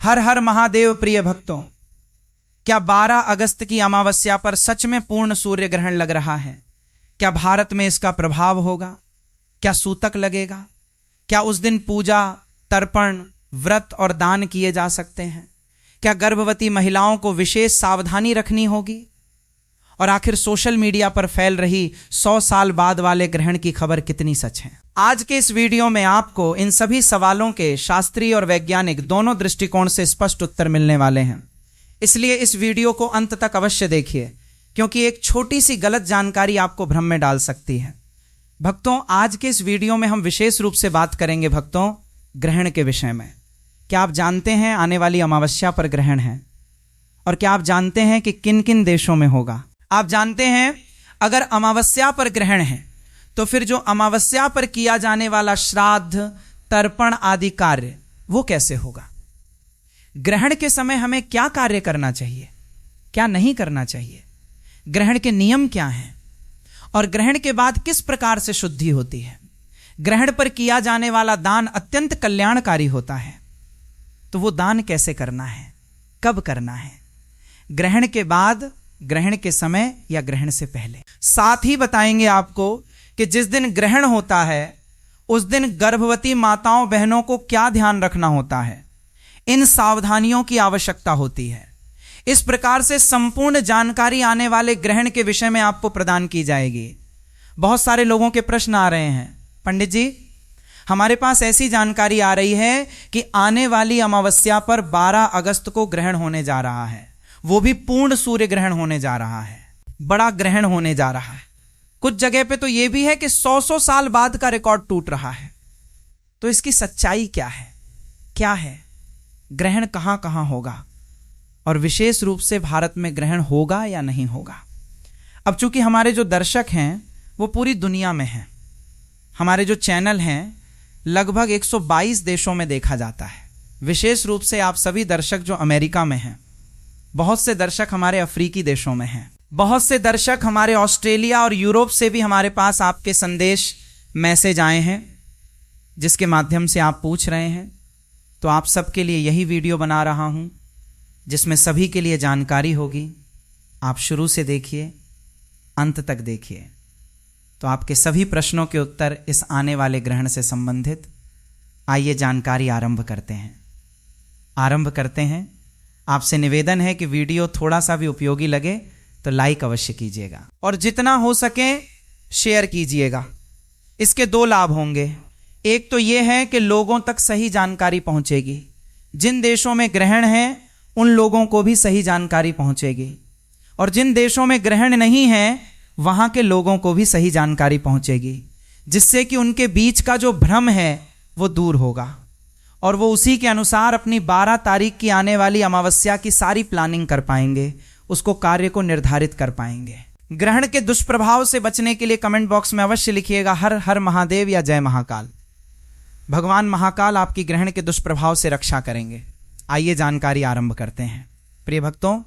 हर हर महादेव प्रिय भक्तों, क्या 12 अगस्त की अमावस्या पर सच में पूर्ण सूर्य ग्रहण लग रहा है? क्या भारत में इसका प्रभाव होगा? क्या सूतक लगेगा? क्या उस दिन पूजा, तर्पण, व्रत और दान किए जा सकते हैं? क्या गर्भवती महिलाओं को विशेष सावधानी रखनी होगी? और आखिर सोशल मीडिया पर फैल रही 100 साल बाद वाले ग्रहण की खबर कितनी सच है? आज के इस वीडियो में आपको इन सभी सवालों के शास्त्रीय और वैज्ञानिक दोनों दृष्टिकोण से स्पष्ट उत्तर मिलने वाले हैं। इसलिए इस वीडियो को अंत तक अवश्य देखिए, क्योंकि एक छोटी सी गलत जानकारी आपको भ्रम में डाल सकती है। भक्तों, आज के इस वीडियो में हम विशेष रूप से बात करेंगे भक्तों ग्रहण के विषय में। क्या आप जानते हैं आने वाली अमावस्या पर ग्रहण है? और क्या आप जानते हैं कि किन किन देशों में होगा? आप जानते हैं अगर अमावस्या पर ग्रहण है तो फिर जो अमावस्या पर किया जाने वाला श्राद्ध, तर्पण आदि कार्य वो कैसे होगा? ग्रहण के समय हमें क्या कार्य करना चाहिए, क्या नहीं करना चाहिए? ग्रहण के नियम क्या हैं? और ग्रहण के बाद किस प्रकार से शुद्धि होती है? ग्रहण पर किया जाने वाला दान अत्यंत कल्याणकारी होता है, तो वो दान कैसे करना है, कब करना है? ग्रहण के बाद, ग्रहण के समय या ग्रहण से पहले? साथ ही बताएंगे आपको कि जिस दिन ग्रहण होता है उस दिन गर्भवती माताओं बहनों को क्या ध्यान रखना होता है, इन सावधानियों की आवश्यकता होती है। इस प्रकार से संपूर्ण जानकारी आने वाले ग्रहण के विषय में आपको प्रदान की जाएगी। बहुत सारे लोगों के प्रश्न आ रहे हैं, पंडित जी हमारे पास ऐसी जानकारी आ रही है कि आने वाली अमावस्या पर 12 अगस्त को ग्रहण होने जा रहा है, वो भी पूर्ण सूर्य ग्रहण होने जा रहा है, बड़ा ग्रहण होने जा रहा है। कुछ जगह पे तो ये भी है कि 100 साल बाद का रिकॉर्ड टूट रहा है। तो इसकी सच्चाई क्या है, क्या है? ग्रहण कहां कहां होगा और विशेष रूप से भारत में ग्रहण होगा या नहीं होगा? अब चूंकि हमारे जो दर्शक हैं वो पूरी दुनिया में हैं, हमारे जो चैनल हैं लगभग 122 देशों में देखा जाता है। विशेष रूप से आप सभी दर्शक जो अमेरिका में हैं, बहुत से दर्शक हमारे अफ्रीकी देशों में हैं, बहुत से दर्शक हमारे ऑस्ट्रेलिया और यूरोप से भी हमारे पास आपके संदेश, मैसेज आए हैं जिसके माध्यम से आप पूछ रहे हैं। तो आप सबके लिए यही वीडियो बना रहा हूं जिसमें सभी के लिए जानकारी होगी। आप शुरू से देखिए, अंत तक देखिए, तो आपके सभी प्रश्नों के उत्तर इस आने वाले ग्रहण से संबंधित। आइए जानकारी आरंभ करते हैं। आपसे निवेदन है कि वीडियो थोड़ा सा भी उपयोगी लगे तो लाइक अवश्य कीजिएगा और जितना हो सके शेयर कीजिएगा। इसके 2 लाभ होंगे। एक तो यह है कि लोगों तक सही जानकारी पहुंचेगी, जिन देशों में ग्रहण है उन लोगों को भी सही जानकारी पहुंचेगी, और जिन देशों में ग्रहण नहीं है वहां के लोगों को भी सही जानकारी पहुंचेगी, जिससे कि उनके बीच का जो भ्रम है वो दूर होगा और वो उसी के अनुसार अपनी 12 तारीख की आने वाली अमावस्या की सारी प्लानिंग कर पाएंगे, उसको कार्य को निर्धारित कर पाएंगे। ग्रहण के दुष्प्रभाव से बचने के लिए कमेंट बॉक्स में अवश्य लिखिएगा हर हर महादेव या जय महाकाल। भगवान महाकाल आपकी ग्रहण के दुष्प्रभाव से रक्षा करेंगे। आइए जानकारी आरंभ करते हैं। प्रिय भक्तों,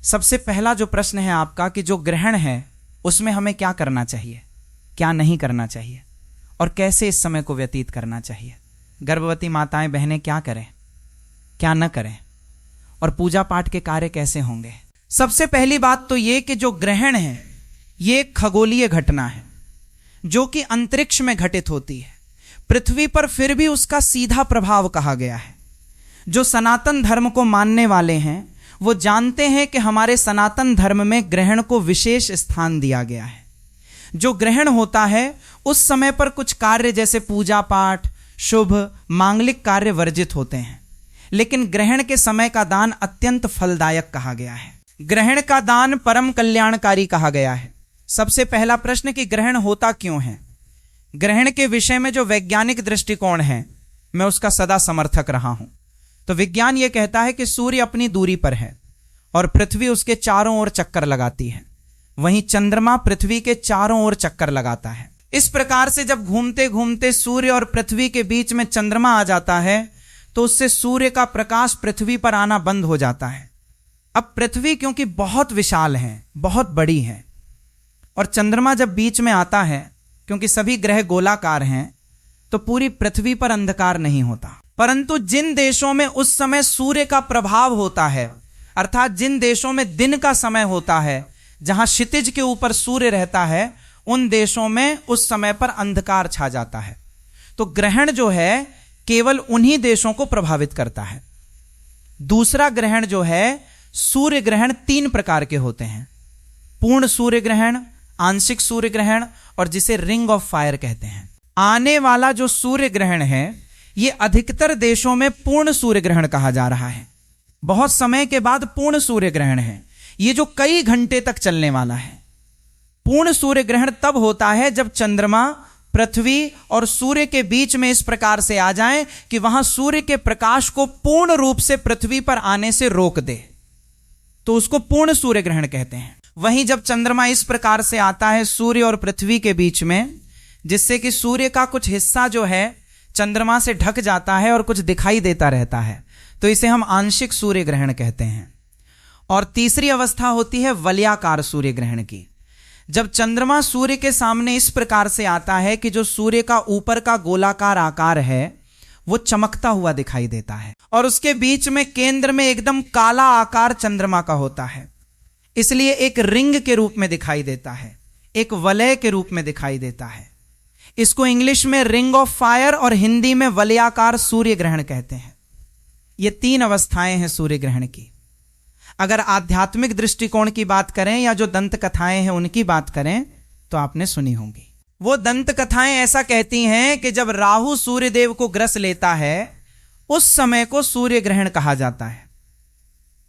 सबसे पहला जो प्रश्न है आपका कि जो ग्रहण है उसमें हमें क्या करना चाहिए, क्या नहीं करना चाहिए और कैसे इस समय को व्यतीत करना चाहिए? गर्भवती माताएं बहनें क्या करें, क्या न करें, और पूजा पाठ के कार्य कैसे होंगे? सबसे पहली बात तो ये कि जो ग्रहण है ये एक खगोलीय घटना है जो कि अंतरिक्ष में घटित होती है। पृथ्वी पर फिर भी उसका सीधा प्रभाव कहा गया है। जो सनातन धर्म को मानने वाले हैं वो जानते हैं कि हमारे सनातन धर्म में ग्रहण को विशेष स्थान दिया गया है। जो ग्रहण होता है उस समय पर कुछ कार्य जैसे पूजा पाठ, शुभ मांगलिक कार्य वर्जित होते हैं, लेकिन ग्रहण के समय का दान अत्यंत फलदायक कहा गया है। ग्रहण का दान परम कल्याणकारी कहा गया है। सबसे पहला प्रश्न कि ग्रहण होता क्यों है? ग्रहण के विषय में जो वैज्ञानिक दृष्टिकोण है मैं उसका सदा समर्थक रहा हूं। तो विज्ञान यह कहता है कि सूर्य अपनी दूरी पर है और पृथ्वी उसके चारों ओर चक्कर लगाती है, वहीं चंद्रमा पृथ्वी के चारों ओर चक्कर लगाता है। इस प्रकार से जब घूमते घूमते सूर्य और पृथ्वी के बीच में चंद्रमा आ जाता है तो उससे सूर्य का प्रकाश पृथ्वी पर आना बंद हो जाता है। अब पृथ्वी क्योंकि बहुत विशाल है, बहुत बड़ी है, और चंद्रमा जब बीच में आता है, क्योंकि सभी ग्रह गोलाकार हैं, तो पूरी पृथ्वी पर अंधकार नहीं होता। परंतु जिन देशों में उस समय सूर्य का प्रभाव होता है, अर्थात जिन देशों में दिन का समय होता है, जहां क्षितिज के ऊपर सूर्य रहता है, उन देशों में उस समय पर अंधकार छा जाता है। तो ग्रहण जो है केवल उन्हीं देशों को प्रभावित करता है। दूसरा ग्रहण जो है, सूर्य ग्रहण 3 प्रकार के होते हैं। पूर्ण सूर्य ग्रहण, आंशिक सूर्य ग्रहण और जिसे रिंग ऑफ फायर कहते हैं। आने वाला जो सूर्य ग्रहण है, यह अधिकतर देशों में पूर्ण सूर्य ग्रहण कहा जा रहा है। बहुत समय के बाद पूर्ण सूर्य ग्रहण है, ये जो कई घंटे तक चलने वाला है। पूर्ण सूर्य ग्रहण तब होता है जब चंद्रमा पृथ्वी और सूर्य के बीच में इस प्रकार से आ जाए कि वहां सूर्य के प्रकाश को पूर्ण रूप से पृथ्वी पर आने से रोक दे, तो उसको पूर्ण सूर्य ग्रहण कहते हैं। वहीं जब चंद्रमा इस प्रकार से आता है सूर्य और पृथ्वी के बीच में, जिससे कि सूर्य का कुछ हिस्सा जो है चंद्रमा से ढक जाता है और कुछ दिखाई देता रहता है, तो इसे हम आंशिक सूर्य ग्रहण कहते हैं। और तीसरी अवस्था होती है वलयाकार सूर्य ग्रहण की, जब चंद्रमा सूर्य के सामने इस प्रकार से आता है कि जो सूर्य का ऊपर का गोलाकार आकार है वो चमकता हुआ दिखाई देता है और उसके बीच में केंद्र में एकदम काला आकार चंद्रमा का होता है, इसलिए एक रिंग के रूप में दिखाई देता है, एक वलय के रूप में दिखाई देता है। इसको इंग्लिश में रिंग ऑफ फायर और हिंदी में वलयाकार सूर्य ग्रहण कहते हैं। ये 3 अवस्थाएं हैं सूर्य ग्रहण की। अगर आध्यात्मिक दृष्टिकोण की बात करें या जो दंत कथाएं हैं उनकी बात करें तो आपने सुनी होंगी। वो दंत कथाएं ऐसा कहती हैं कि जब राहु सूर्य देव को ग्रस लेता है उस समय को सूर्य ग्रहण कहा जाता है।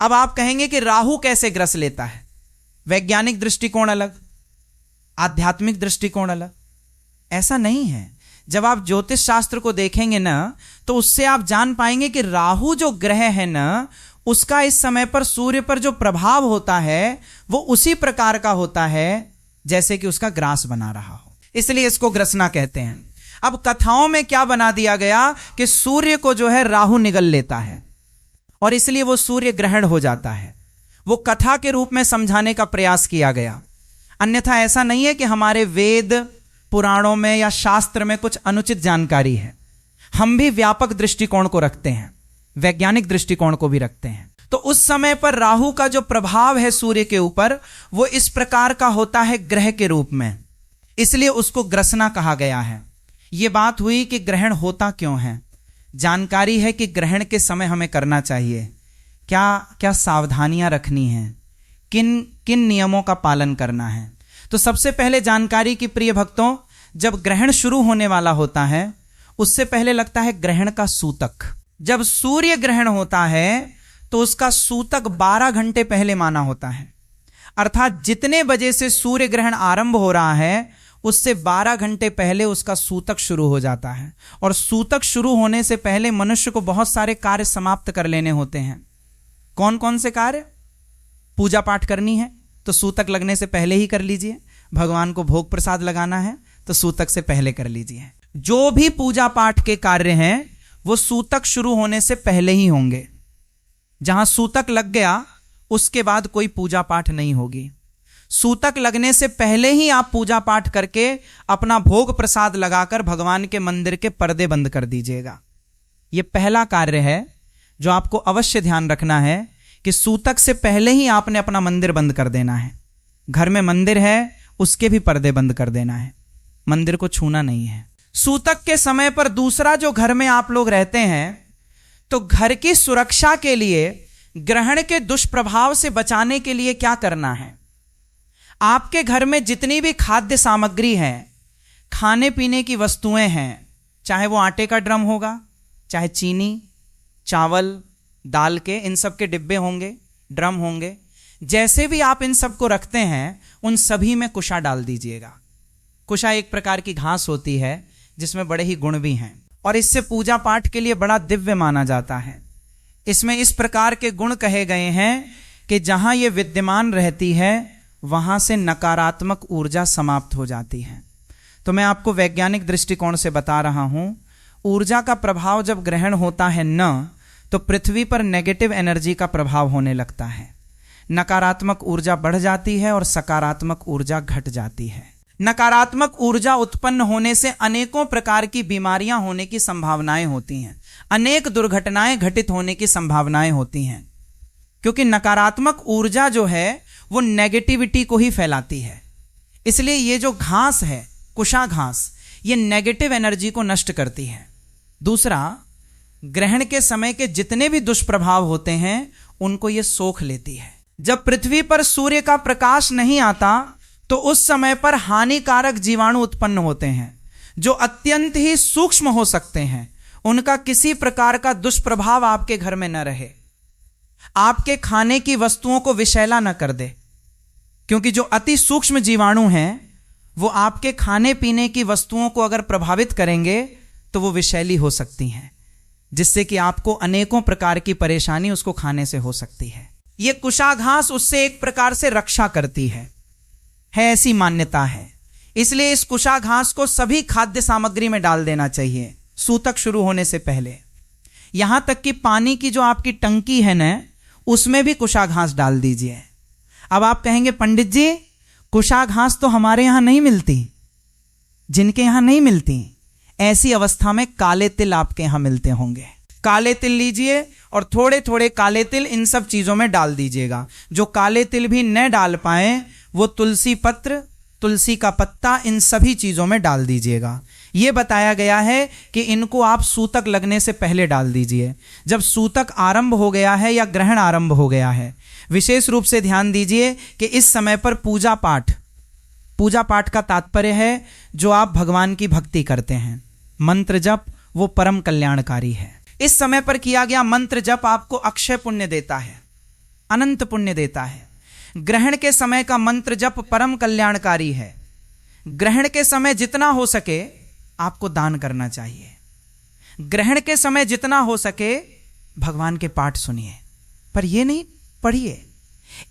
अब आप कहेंगे कि राहु कैसे ग्रस लेता है? वैज्ञानिक दृष्टिकोण अलग, आध्यात्मिक दृष्टिकोण अलग। ऐसा नहीं है। जब आप ज्योतिष शास्त्र को देखेंगे ना, तो उससे आप जान पाएंगे कि राहु जो ग्रह है ना, उसका इस समय पर सूर्य पर जो प्रभाव होता है वो उसी प्रकार का होता है जैसे कि उसका ग्रास बना रहा हो, इसलिए इसको ग्रसना कहते हैं। अब कथाओं में क्या बना दिया गया कि सूर्य को जो है राहु निगल लेता है और इसलिए वो सूर्य ग्रहण हो जाता है। वो कथा के रूप में समझाने का प्रयास किया गया, अन्यथा ऐसा नहीं है कि हमारे वेद पुराणों में या शास्त्र में कुछ अनुचित जानकारी है। हम भी व्यापक दृष्टिकोण को रखते हैं, वैज्ञानिक दृष्टिकोण को भी रखते हैं। तो उस समय पर राहु का जो प्रभाव है सूर्य के ऊपर वो इस प्रकार का होता है ग्रह के रूप में, इसलिए उसको ग्रसना कहा गया है। यह बात हुई कि ग्रहण होता क्यों है। जानकारी है कि ग्रहण के समय हमें करना चाहिए, क्या क्या सावधानियां रखनी हैं, किन किन नियमों का पालन करना है। तो सबसे पहले जानकारी की प्रिय भक्तों, जब ग्रहण शुरू होने वाला होता है उससे पहले लगता है ग्रहण का सूतक। जब सूर्य ग्रहण होता है तो उसका सूतक 12 घंटे पहले माना होता है, अर्थात जितने बजे से सूर्य ग्रहण आरंभ हो रहा है उससे 12 घंटे पहले उसका सूतक शुरू हो जाता है। और सूतक शुरू होने से पहले मनुष्य को बहुत सारे कार्य समाप्त कर लेने होते हैं। कौन कौन से कार्य? पूजा पाठ करनी है तो सूतक लगने से पहले ही कर लीजिए, भगवान को भोग प्रसाद लगाना है तो सूतक से पहले कर लीजिए। जो भी पूजा पाठ के कार्य हैं वो सूतक शुरू होने से पहले ही होंगे। जहां सूतक लग गया उसके बाद कोई पूजा पाठ नहीं होगी। सूतक लगने से पहले ही आप पूजा पाठ करके अपना भोग प्रसाद लगाकर भगवान के मंदिर के पर्दे बंद कर दीजिएगा। यह पहला कार्य है जो आपको अवश्य ध्यान रखना है कि सूतक से पहले ही आपने अपना मंदिर बंद कर देना है। घर में मंदिर है उसके भी पर्दे बंद कर देना है, मंदिर को छूना नहीं है। सूतक के समय पर दूसरा, जो घर में आप लोग रहते हैं तो घर की सुरक्षा के लिए, ग्रहण के दुष्प्रभाव से बचाने के लिए क्या करना है। आपके घर में जितनी भी खाद्य सामग्री है, खाने पीने की वस्तुएं हैं, चाहे वो आटे का ड्रम होगा, चाहे चीनी, चावल, दाल के इन सब के डिब्बे होंगे, ड्रम होंगे, जैसे भी आप इन सब को रखते हैं उन सभी में कुशा डाल दीजिएगा। कुशा एक प्रकार की घास होती है जिसमें बड़े ही गुण भी हैं और इससे पूजा पाठ के लिए बड़ा दिव्य माना जाता है। इसमें इस प्रकार के गुण कहे गए हैं कि जहां ये विद्यमान रहती है वहां से नकारात्मक ऊर्जा समाप्त हो जाती है। तो मैं आपको वैज्ञानिक दृष्टिकोण से बता रहा हूं, ऊर्जा का प्रभाव जब ग्रहण होता है न, तो पृथ्वी पर नेगेटिव एनर्जी का प्रभाव होने लगता है। नकारात्मक ऊर्जा बढ़ जाती है और सकारात्मक ऊर्जा घट जाती है। नकारात्मक ऊर्जा उत्पन्न होने से अनेकों प्रकार की बीमारियां होने की संभावनाएं होती हैं। अनेक दुर्घटनाएं घटित होने की संभावनाएं होती हैं, क्योंकि नकारात्मक ऊर्जा जो है वो नेगेटिविटी को ही फैलाती है। इसलिए ये जो घास है, कुशा घास, ये नेगेटिव एनर्जी को नष्ट करती है। दूसरा, ग्रहण के समय के जितने भी दुष्प्रभाव होते हैं उनको ये सोख लेती है। जब पृथ्वी पर सूर्य का प्रकाश नहीं आता तो उस समय पर हानिकारक जीवाणु उत्पन्न होते हैं जो अत्यंत ही सूक्ष्म हो सकते हैं। उनका किसी प्रकार का दुष्प्रभाव आपके घर में न रहे, आपके खाने की वस्तुओं को विषैला न कर दे, क्योंकि जो अति सूक्ष्म जीवाणु हैं वो आपके खाने पीने की वस्तुओं को अगर प्रभावित करेंगे तो वो विषैली हो सकती हैं, जिससे कि आपको अनेकों प्रकार की परेशानी उसको खाने से हो सकती है। ये कुशा घास उससे एक प्रकार से रक्षा करती है ऐसी मान्यता है। इसलिए इस कुशा घास को सभी खाद्य सामग्री में डाल देना चाहिए सूतक शुरू होने से पहले। यहां तक कि पानी की जो आपकी टंकी है ना, उसमें भी कुशा घास डाल दीजिए। अब आप कहेंगे पंडित जी कुशा घास तो हमारे यहां नहीं मिलती। जिनके यहां नहीं मिलती, ऐसी अवस्था में काले तिल आपके यहां मिलते होंगे। काले तिल लीजिए और थोड़े थोड़े काले तिल इन सब चीजों में डाल दीजिएगा। जो काले तिल भी न डाल पाए वो तुलसी पत्र, तुलसी का पत्ता, इन सभी चीजों में डाल दीजिएगा। यह बताया गया है कि इनको आप सूतक लगने से पहले डाल दीजिए। जब सूतक आरंभ हो गया है या ग्रहण आरंभ हो गया है, विशेष रूप से ध्यान दीजिए कि इस समय पर पूजा पाठ का तात्पर्य है जो आप भगवान की भक्ति करते हैं। मंत्र जप वो परम कल्याणकारी है। इस समय पर किया गया मंत्र जप आपको अक्षय पुण्य देता है, अनंत पुण्य देता है। ग्रहण के समय का मंत्र जप परम कल्याणकारी है। ग्रहण के समय जितना हो सके आपको दान करना चाहिए। ग्रहण के समय जितना हो सके भगवान के पाठ सुनिए, पर यह नहीं पढ़िए।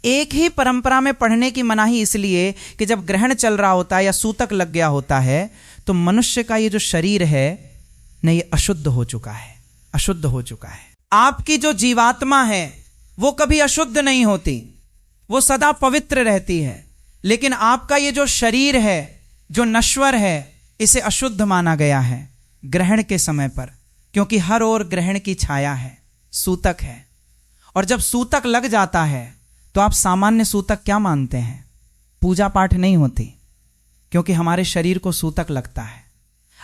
एक ही परंपरा में पढ़ने की मनाही इसलिए कि जब ग्रहण चल रहा होता है या सूतक लग गया होता है तो मनुष्य का ये जो शरीर है न, ये अशुद्ध हो चुका है, अशुद्ध हो चुका है। आपकी जो जीवात्मा है वो कभी अशुद्ध नहीं होती, वो सदा पवित्र रहती है। लेकिन आपका ये जो शरीर है जो नश्वर है, इसे अशुद्ध माना गया है ग्रहण के समय पर, क्योंकि हर ओर ग्रहण की छाया है, सूतक है। और जब सूतक लग जाता है तो आप सामान्य सूतक क्या मानते हैं? पूजा पाठ नहीं होती, क्योंकि हमारे शरीर को सूतक लगता है।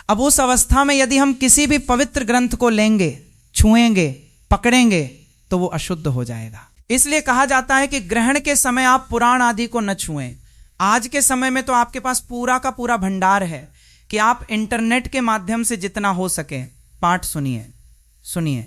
अब उस अवस्था में यदि हम किसी भी पवित्र ग्रंथ को लेंगे, छुएंगे, पकड़ेंगे तो वो अशुद्ध हो जाएगा। इसलिए कहा जाता है कि ग्रहण के समय आप पुराण आदि को न छुएं। आज के समय में तो आपके पास पूरा का पूरा भंडार है कि आप इंटरनेट के माध्यम से जितना हो सके पाठ सुनिए।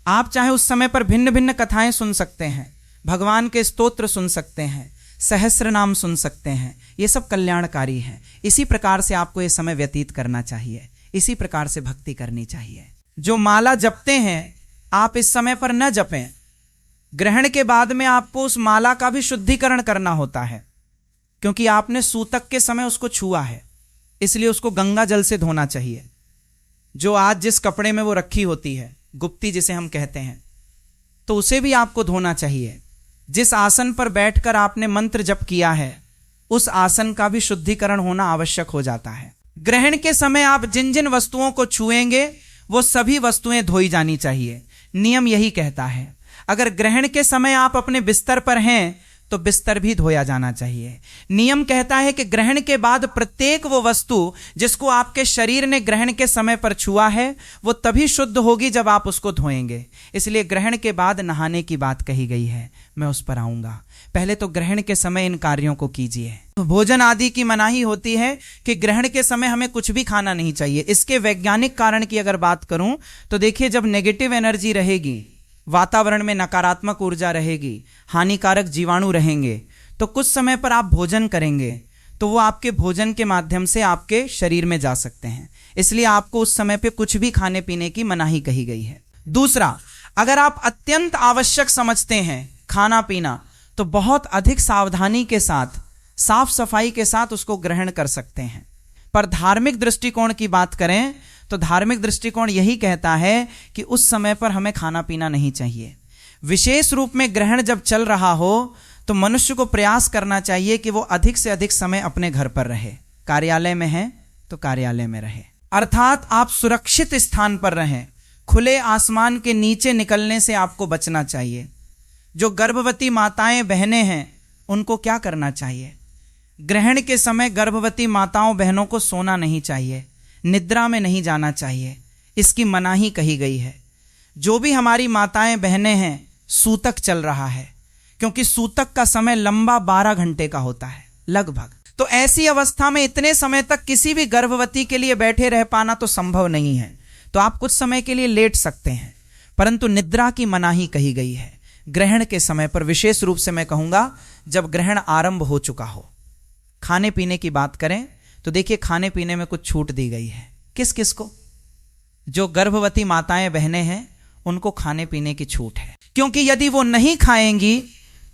आप चाहे उस समय पर भिन्न भिन्न कथाएं सुन सकते हैं, भगवान के स्तोत्र सुन सकते हैं, सहस्र नाम सुन सकते हैं। ये सब कल्याणकारी है। इसी प्रकार से आपको ये समय व्यतीत करना चाहिए, इसी प्रकार से भक्ति करनी चाहिए। जो माला जपते हैं आप इस समय पर न जपें। ग्रहण के बाद में आपको उस माला का भी शुद्धिकरण करना होता है, क्योंकि आपने सूतक के समय उसको छुआ है, इसलिए उसको गंगा जल से धोना चाहिए। जो आज जिस कपड़े में वो रखी होती है, गुप्ती जिसे हम कहते हैं, तो उसे भी आपको धोना चाहिए। जिस आसन पर बैठकर आपने मंत्र जप किया है उस आसन का भी शुद्धिकरण होना आवश्यक हो जाता है। ग्रहण के समय आप जिन जिन वस्तुओं को छुएंगे वो सभी वस्तुएं धोई जानी चाहिए। नियम यही कहता है। अगर ग्रहण के समय आप अपने बिस्तर पर हैं तो बिस्तर भी धोया जाना चाहिए। नियम कहता है कि ग्रहण के बाद प्रत्येक वो वस्तु जिसको आपके शरीर ने ग्रहण के समय पर छुआ है वो तभी शुद्ध होगी जब आप उसको धोएंगे। इसलिए ग्रहण के बाद नहाने की बात कही गई है, मैं उस पर आऊंगा। पहले तो ग्रहण के समय इन कार्यों को कीजिए। तो भोजन आदि की मनाही होती है कि ग्रहण के समय हमें कुछ भी खाना नहीं चाहिए। इसके वैज्ञानिक कारण की अगर बात करूं तो देखिए, जब नेगेटिव एनर्जी रहेगी, वातावरण में नकारात्मक ऊर्जा रहेगी, हानिकारक जीवाणु रहेंगे, तो कुछ समय पर आप भोजन करेंगे तो वो आपके भोजन के माध्यम से आपके शरीर में जा सकते हैं। इसलिए आपको उस समय पे कुछ भी खाने पीने की मनाही कही गई है। दूसरा, अगर आप अत्यंत आवश्यक समझते हैं खाना पीना तो बहुत अधिक सावधानी के साथ, साफ सफाई के साथ उसको ग्रहण कर सकते हैं। पर धार्मिक दृष्टिकोण की बात करें तो धार्मिक दृष्टिकोण यही कहता है कि उस समय पर हमें खाना पीना नहीं चाहिए। विशेष रूप में ग्रहण जब चल रहा हो तो मनुष्य को प्रयास करना चाहिए कि वो अधिक से अधिक समय अपने घर पर रहे। कार्यालय में है तो कार्यालय में रहे, अर्थात आप सुरक्षित स्थान पर रहें, खुले आसमान के नीचे निकलने से आपको बचना चाहिए। जो गर्भवती माताएं बहनें हैं उनको क्या करना चाहिए? ग्रहण के समय गर्भवती माताओं बहनों को सोना नहीं चाहिए, निद्रा में नहीं जाना चाहिए, इसकी मनाही कही गई है। जो भी हमारी माताएं बहनें हैं, सूतक चल रहा है, क्योंकि सूतक का समय लंबा 12 घंटे का होता है लगभग। तो ऐसी अवस्था में इतने समय तक किसी भी गर्भवती के लिए बैठे रह पाना तो संभव नहीं है। तो आप कुछ समय के लिए लेट सकते हैं, परंतु निद्रा की मनाही कही गई है ग्रहण के समय पर। विशेष रूप से मैं कहूंगा जब ग्रहण आरंभ हो चुका हो। खाने पीने की बात करें तो देखिए, खाने पीने में कुछ छूट दी गई है। किस किस को? जो गर्भवती माताएं बहनें हैं उनको खाने पीने की छूट है, क्योंकि यदि वो नहीं खाएंगी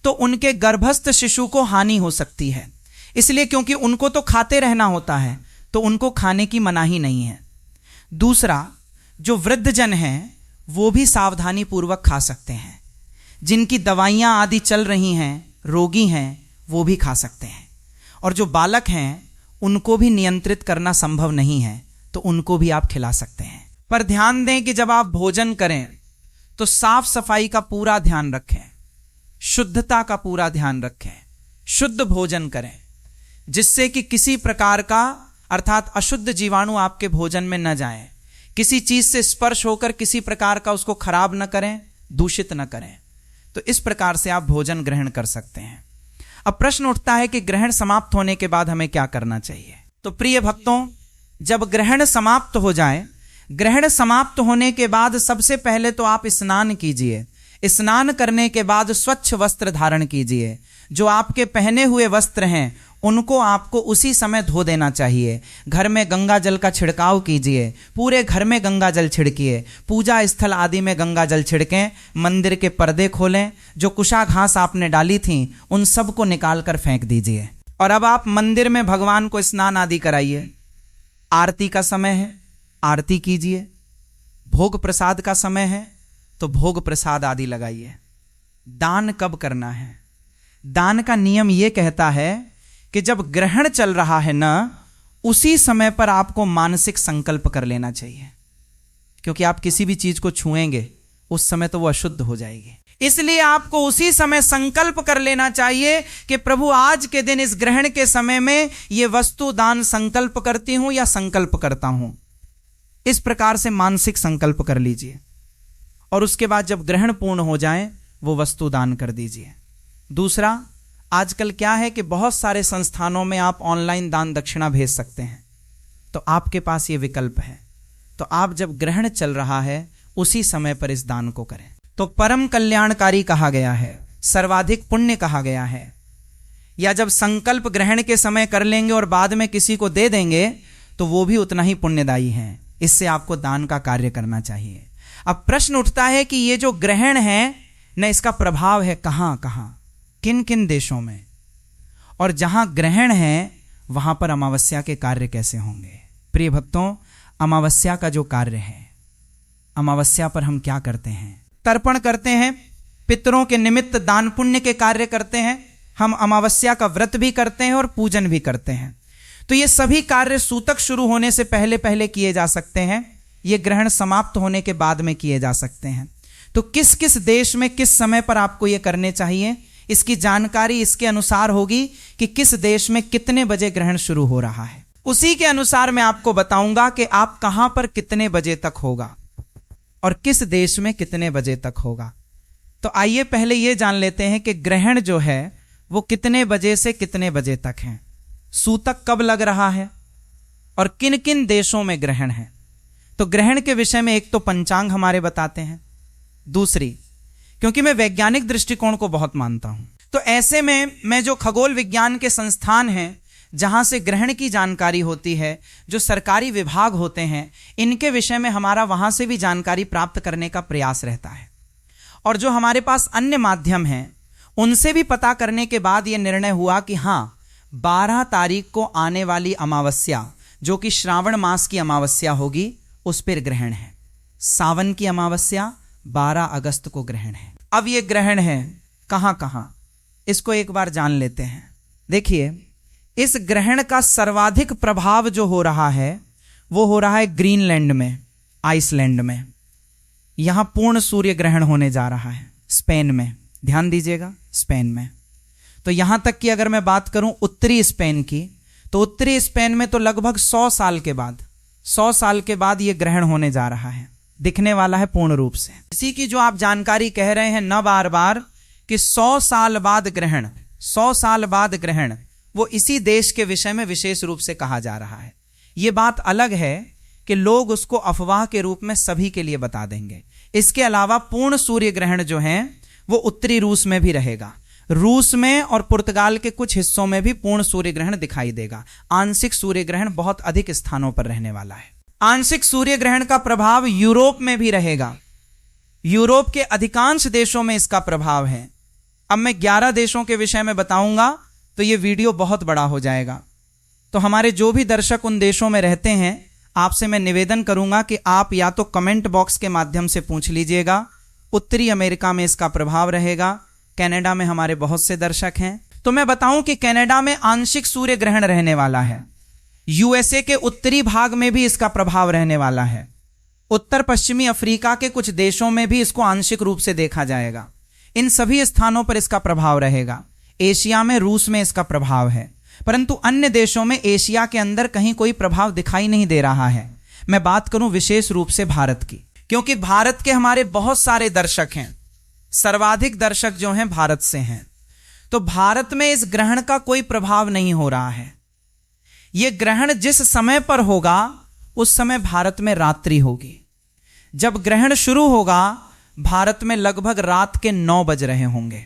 तो उनके गर्भस्थ शिशु को हानि हो सकती है। इसलिए क्योंकि उनको तो खाते रहना होता है, तो उनको खाने की मनाही नहीं है। दूसरा, जो वृद्धजन हैं वो भी सावधानी पूर्वक खा सकते हैं। जिनकी दवाइयाँ आदि चल रही हैं, रोगी हैं, वो भी खा सकते हैं। और जो बालक हैं उनको भी नियंत्रित करना संभव नहीं है, तो उनको भी आप खिला सकते हैं। पर ध्यान दें कि जब आप भोजन करें तो साफ सफाई का पूरा ध्यान रखें, शुद्धता का पूरा ध्यान रखें, शुद्ध भोजन करें, जिससे कि किसी प्रकार का अर्थात अशुद्ध जीवाणु आपके भोजन में न जाएं। किसी चीज से स्पर्श होकर किसी प्रकार का उसको खराब न करें, दूषित न करें। तो इस प्रकार से आप भोजन ग्रहण कर सकते हैं। अब प्रश्न उठता है कि ग्रहण समाप्त होने के बाद हमें क्या करना चाहिए? तो प्रिय भक्तों, जब ग्रहण समाप्त हो जाए, ग्रहण समाप्त होने के बाद सबसे पहले तो आप स्नान कीजिए। स्नान करने के बाद स्वच्छ वस्त्र धारण कीजिए। जो आपके पहने हुए वस्त्र हैं उनको आपको उसी समय धो देना चाहिए। घर में गंगा जल का छिड़काव कीजिए, पूरे घर में गंगा जल छिड़किए, पूजा स्थल आदि में गंगा जल छिड़कें, मंदिर के पर्दे खोलें, जो कुशा घास आपने डाली थी उन सब को निकाल कर फेंक दीजिए। और अब आप मंदिर में भगवान को स्नान आदि कराइए। आरती का समय है, आरती कीजिए। भोग प्रसाद का समय है तो भोग प्रसाद आदि लगाइए। दान कब करना है? दान का नियम यह कहता है कि जब ग्रहण चल रहा है ना, उसी समय पर आपको मानसिक संकल्प कर लेना चाहिए, क्योंकि आप किसी भी चीज को छुएंगे उस समय तो वो अशुद्ध हो जाएगी। इसलिए आपको उसी समय संकल्प कर लेना चाहिए कि प्रभु आज के दिन इस ग्रहण के समय में ये वस्तु दान संकल्प करती हूं या संकल्प करता हूं। इस प्रकार से मानसिक संकल्प कर लीजिए और उसके बाद जब ग्रहण पूर्ण हो जाए वो वस्तु दान कर दीजिए। दूसरा, आजकल क्या है कि बहुत सारे संस्थानों में आप ऑनलाइन दान दक्षिणा भेज सकते हैं, तो आपके पास ये विकल्प है। तो आप जब ग्रहण चल रहा है उसी समय पर इस दान को करें। तो परम कल्याणकारी कहा गया है, सर्वाधिक पुण्य कहा गया है। या जब संकल्प ग्रहण के समय कर लेंगे और बाद में किसी को दे देंगे तो वो भी उतना ही पुण्यदायी है। इससे आपको दान का कार्य करना चाहिए। अब प्रश्न उठता है कि ये जो ग्रहण है न, इसका प्रभाव है कहां कहां, किन किन देशों में, और जहां ग्रहण है वहां पर अमावस्या के कार्य कैसे होंगे? प्रिय भक्तों, अमावस्या का जो कार्य है, अमावस्या पर हम क्या करते हैं? तर्पण करते हैं, पितरों के निमित्त दान पुण्य के कार्य करते हैं। हम अमावस्या का व्रत भी करते हैं और पूजन भी करते हैं। तो ये सभी कार्य सूतक शुरू होने से पहले पहले किए जा सकते हैं, ये ग्रहण समाप्त होने के बाद में किए जा सकते हैं। तो किस किस देश में किस समय पर आपको ये करने चाहिए, इसकी जानकारी इसके अनुसार होगी कि किस देश में कितने बजे ग्रहण शुरू हो रहा है। उसी के अनुसार मैं आपको बताऊंगा कि आप कहां पर कितने बजे तक होगा और किस देश में कितने बजे तक होगा। तो आइए पहले ये जान लेते हैं कि ग्रहण जो है वो कितने बजे से कितने बजे तक है, सूतक कब लग रहा है और किन किन देशों में ग्रहण है। तो ग्रहण के विषय में एक तो पंचांग हमारे बताते हैं, दूसरी क्योंकि मैं वैज्ञानिक दृष्टिकोण को बहुत मानता हूं, तो ऐसे में मैं जो खगोल विज्ञान के संस्थान हैं जहां से ग्रहण की जानकारी होती है, जो सरकारी विभाग होते हैं, इनके विषय में हमारा वहां से भी जानकारी प्राप्त करने का प्रयास रहता है। और जो हमारे पास अन्य माध्यम हैं उनसे भी पता करने के बाद यह निर्णय हुआ कि हाँ, 12 तारीख को आने वाली अमावस्या जो कि श्रावण मास की अमावस्या होगी उस पर ग्रहण है। सावन की अमावस्या 12 अगस्त को ग्रहण है। अब ये ग्रहण है कहां कहां, इसको एक बार जान लेते हैं। देखिए, इस ग्रहण का सर्वाधिक प्रभाव जो हो रहा है वो हो रहा है ग्रीनलैंड में, आइसलैंड में। यहां पूर्ण सूर्य ग्रहण होने जा रहा है स्पेन में। ध्यान दीजिएगा, स्पेन में। तो यहां तक कि अगर मैं बात करूं उत्तरी स्पेन की, तो उत्तरी स्पेन में तो लगभग 100 साल के बाद यह ग्रहण होने जा रहा है, दिखने वाला है पूर्ण रूप से। इसी की जो आप जानकारी कह रहे हैं न बार बार कि 100 साल बाद ग्रहण, 100 साल बाद ग्रहण, वो इसी देश के विषय में विशेष रूप से कहा जा रहा है। ये बात अलग है कि लोग उसको अफवाह के रूप में सभी के लिए बता देंगे। इसके अलावा पूर्ण सूर्य ग्रहण जो है वो उत्तरी रूस में भी रहेगा। रूस में और पुर्तगाल के कुछ हिस्सों में भी पूर्ण सूर्य ग्रहण दिखाई देगा। आंशिक सूर्य ग्रहण बहुत अधिक स्थानों पर रहने वाला है। आंशिक सूर्य ग्रहण का प्रभाव यूरोप में भी रहेगा। यूरोप के अधिकांश देशों में इसका प्रभाव है। अब मैं 11 देशों के विषय में बताऊंगा तो यह वीडियो बहुत बड़ा हो जाएगा। तो हमारे जो भी दर्शक उन देशों में रहते हैं, आपसे मैं निवेदन करूंगा कि आप या तो कमेंट बॉक्स के माध्यम से पूछ लीजिएगा। उत्तरी अमेरिका में इसका प्रभाव रहेगा। कनाडा में हमारे बहुत से दर्शक हैं, तो मैं बताऊं कि कनाडा में आंशिक सूर्य ग्रहण रहने वाला है। यूएसए के उत्तरी भाग में भी इसका प्रभाव रहने वाला है। उत्तर पश्चिमी अफ्रीका के कुछ देशों में भी इसको आंशिक रूप से देखा जाएगा। इन सभी स्थानों पर इसका प्रभाव रहेगा। एशिया में, रूस में इसका प्रभाव है, परंतु अन्य देशों में एशिया के अंदर कहीं कोई प्रभाव दिखाई नहीं दे रहा है। मैं बात करूं विशेष रूप से भारत की, क्योंकि भारत के हमारे बहुत सारे दर्शक हैं। सर्वाधिक दर्शक जो हैं भारत से हैं। तो भारत में इस ग्रहण का कोई प्रभाव नहीं हो रहा है। यह ग्रहण जिस समय पर होगा उस समय भारत में रात्रि होगी। जब ग्रहण शुरू होगा भारत में लगभग रात के 9 बज रहे होंगे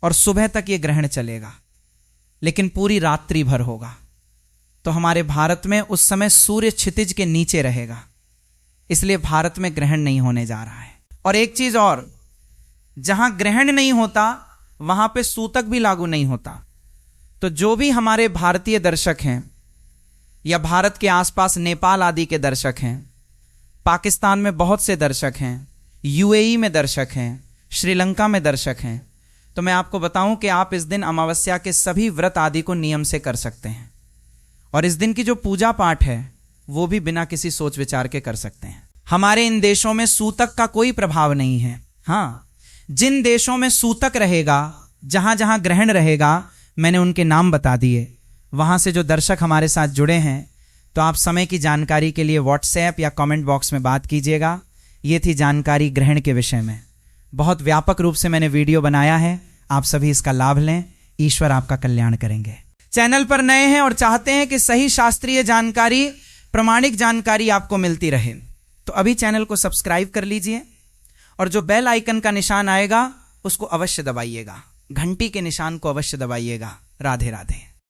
और सुबह तक यह ग्रहण चलेगा, लेकिन पूरी रात्रि भर होगा। तो हमारे भारत में उस समय सूर्य क्षितिज के नीचे रहेगा, इसलिए भारत में ग्रहण नहीं होने जा रहा है। और एक चीज और, जहां ग्रहण नहीं होता वहां पे सूतक भी लागू नहीं होता। तो जो भी हमारे भारतीय दर्शक हैं या भारत के आसपास नेपाल आदि के दर्शक हैं, पाकिस्तान में बहुत से दर्शक हैं, यूएई में दर्शक हैं, श्रीलंका में दर्शक हैं, तो मैं आपको बताऊं कि आप इस दिन अमावस्या के सभी व्रत आदि को नियम से कर सकते हैं। और इस दिन की जो पूजा पाठ है वो भी बिना किसी सोच विचार के कर सकते हैं। हमारे इन देशों में सूतक का कोई प्रभाव नहीं है। हाँ, जिन देशों में सूतक रहेगा, जहां जहां ग्रहण रहेगा, मैंने उनके नाम बता दिए। वहां से जो दर्शक हमारे साथ जुड़े हैं, तो आप समय की जानकारी के लिए व्हाट्सएप या कमेंट बॉक्स में बात कीजिएगा। ये थी जानकारी ग्रहण के विषय में। बहुत व्यापक रूप से मैंने वीडियो बनाया है, आप सभी इसका लाभ लें। ईश्वर आपका कल्याण करेंगे। चैनल पर नए हैं और चाहते हैं कि सही शास्त्रीय जानकारी, प्रामाणिक जानकारी आपको मिलती रहे, तो अभी चैनल को सब्सक्राइब कर लीजिए और जो बेल आइकन का निशान आएगा उसको अवश्य दबाइएगा, घंटी के निशान को अवश्य दबाइएगा। राधे राधे।